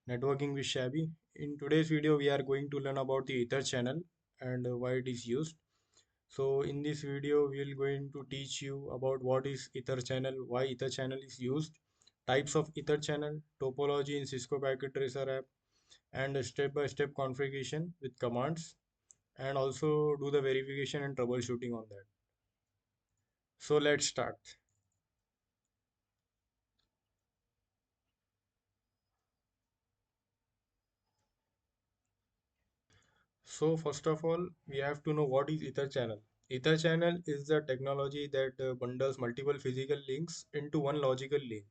Networking with Shabby. In today's video, we are going to learn about the Ether channel and why it is used. So in this video, we will going to teach you about what is Ether channel, why Ether channel is used, types of Ether channel, topology in Cisco Packet Tracer app, and a step-by-step configuration with commands, and also do the verification and troubleshooting on that. So let's start. So first of all, we have to know what is Ether channel. Ether channel is the technology that bundles multiple physical links into one logical link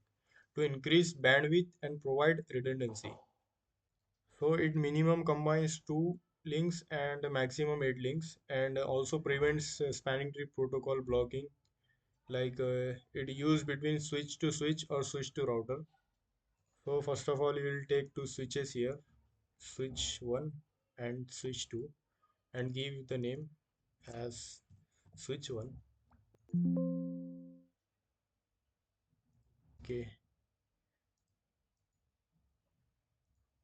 to increase bandwidth and provide redundancy. So it minimum combines two links and a maximum eight links, and also prevents spanning tree protocol blocking, like it used between switch to switch or switch to router. So first of all, we will take two switches here, switch 1 and switch 2, and give the name as switch 1. Okay,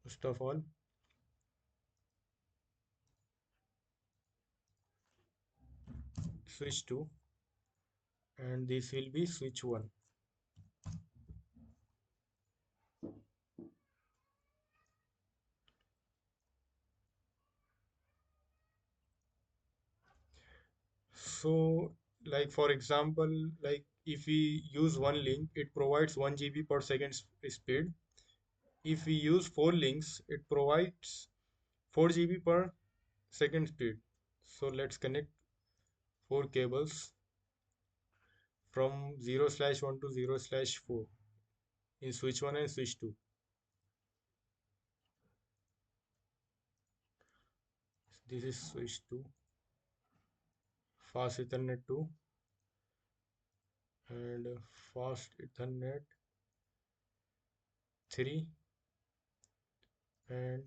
first of all, switch 2, and this will be switch 1. So like for example, like if we use one link, it provides 1 GB per second speed. If we use four links, it provides 4 GB per second speed. So let's connect four cables from 0/1 to 0/4 in switch 1 and switch 2. This is switch 2, fast Ethernet 2, and fast Ethernet 3. And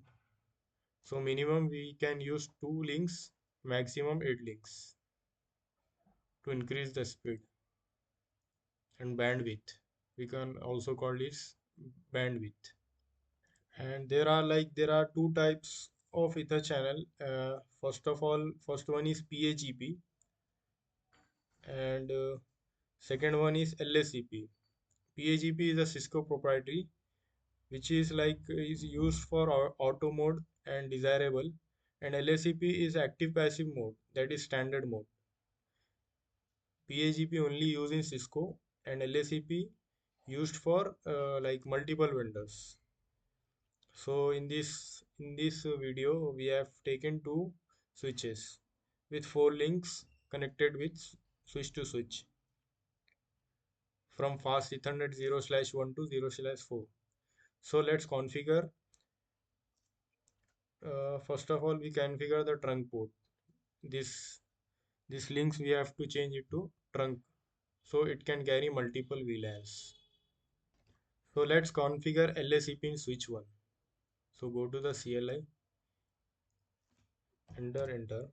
so minimum we can use two links, maximum eight links to increase the speed and bandwidth. We can also call this bandwidth. And there are two types of Ether channel. First of all, first one is PAgP, and second one is LACP. PAgP is a Cisco proprietary, which is like is used for auto mode and desirable, and LACP is active passive mode, that is standard mode. PAgP only used in Cisco, and LACP used for like multiple vendors. So in this video we have taken two switches with four links connected with switch to switch from fast Ethernet 0/1 to 0/4. So let's configure. First of all, we configure the trunk port. This this links we have to change it to trunk so it can carry multiple VLANs. So let's configure LACP in switch 1. So go to the CLI, enter,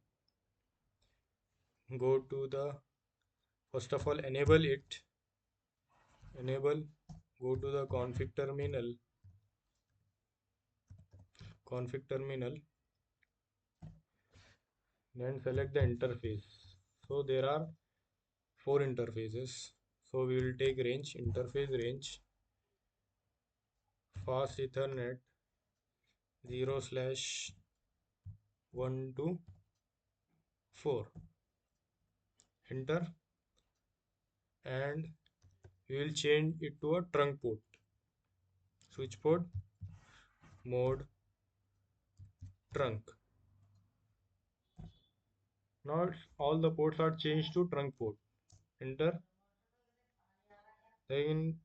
go to the, first of all, enable, go to the config terminal, then select the interface. So there are four interfaces. So we will take interface range, fast Ethernet 0/1 to 4. Enter, and we will change it to a trunk port. Switch port, mode, trunk. Now all the ports are changed to trunk port. Enter. Then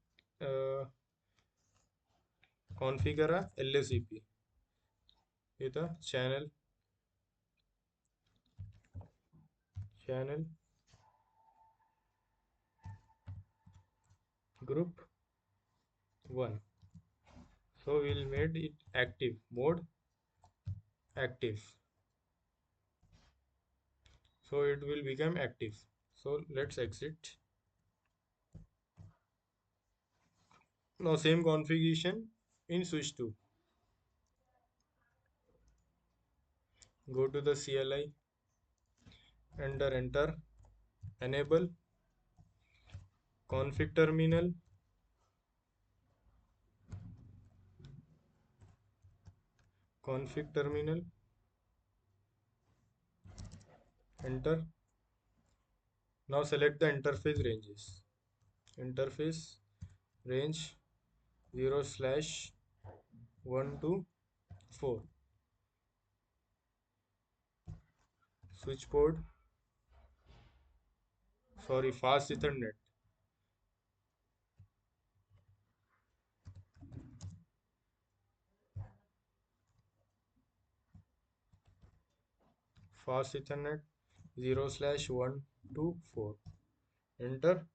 configure a LACP with a channel group 1. So we'll made it active, mode active. So it will become active. So let's exit. Now same configuration in switch 2. Go to the CLI, enter, enable, config terminal, config terminal, enter. Now select the interface ranges. Interface range 0 slash 1 to 4. Switch port, sorry, fast Ethernet. Fast Ethernet 0 slash 1 to 4. Enter.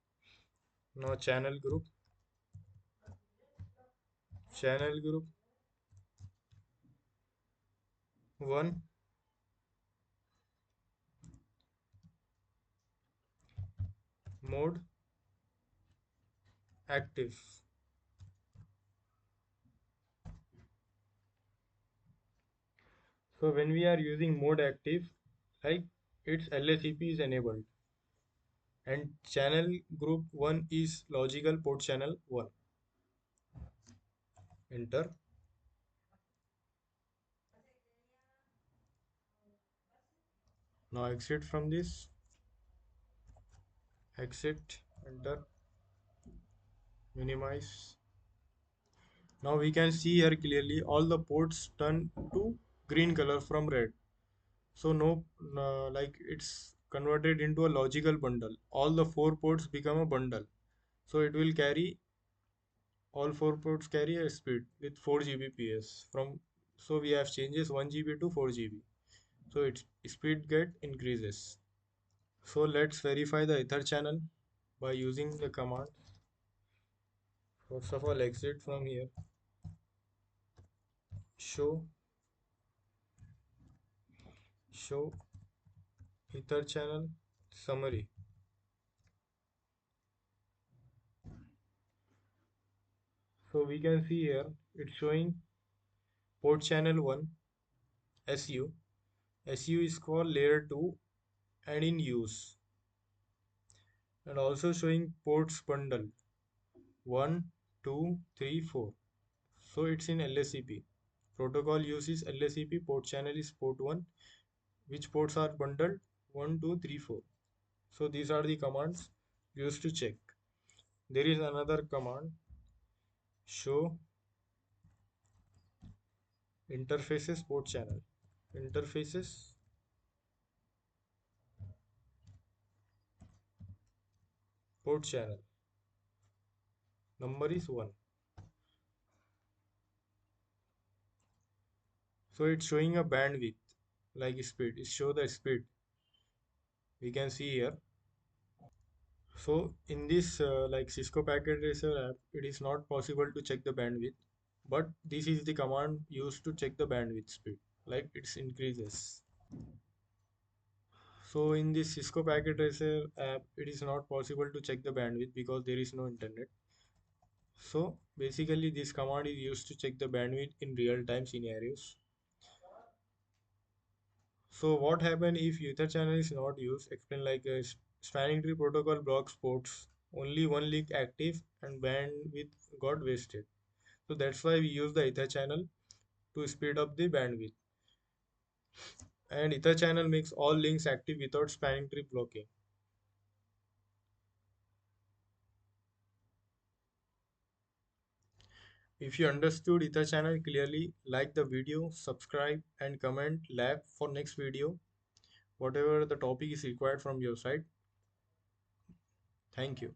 Now channel group 1, mode active. So when we are using mode active, like its LACP is enabled, and channel group 1 is logical port channel 1. Enter. Now exit from this, exit, enter, minimize. Now we can see here clearly all the ports turn to green color from red. So no, like it's converted into a logical bundle. All the four ports become a bundle. So it will carry, all four ports carry a speed with 4 Gbps from, so we have changes 1 GB to 4 GB. So its speed get increases. So let's verify the ether channel by using the command. First of all, exit from here, show show ether channel summary. So we can see here it's showing port channel 1 SU. SU is called layer 2 and in use, and also showing ports bundle 1, 2, 3, 4. So it's in LACP. Protocol uses LACP, port channel is port 1. Which ports are bundled? 1, 2, 3, 4. So these are the commands used to check. There is another command, show interfaces port channel. Interfaces port channel. Number is 1. So it's showing a bandwidth like speed. It show the speed. We can see here. So in this like Cisco Packet Tracer app, it is not possible to check the bandwidth, but this is the command used to check the bandwidth speed, like it's increases. So in this Cisco Packet Tracer app, it is not possible to check the bandwidth because there is no internet. So basically this command is used to check the bandwidth in real time scenarios. So what happen if Ether channel is not used? Explain like a spanning tree protocol blocks ports. Only one link active and bandwidth got wasted. So that's why we use the Ether channel to speed up the bandwidth. And Ether channel makes all links active without spanning tree blocking. If you understood Ether channel clearly, like the video, subscribe and comment lab for next video. Whatever the topic is required from your side. Thank you.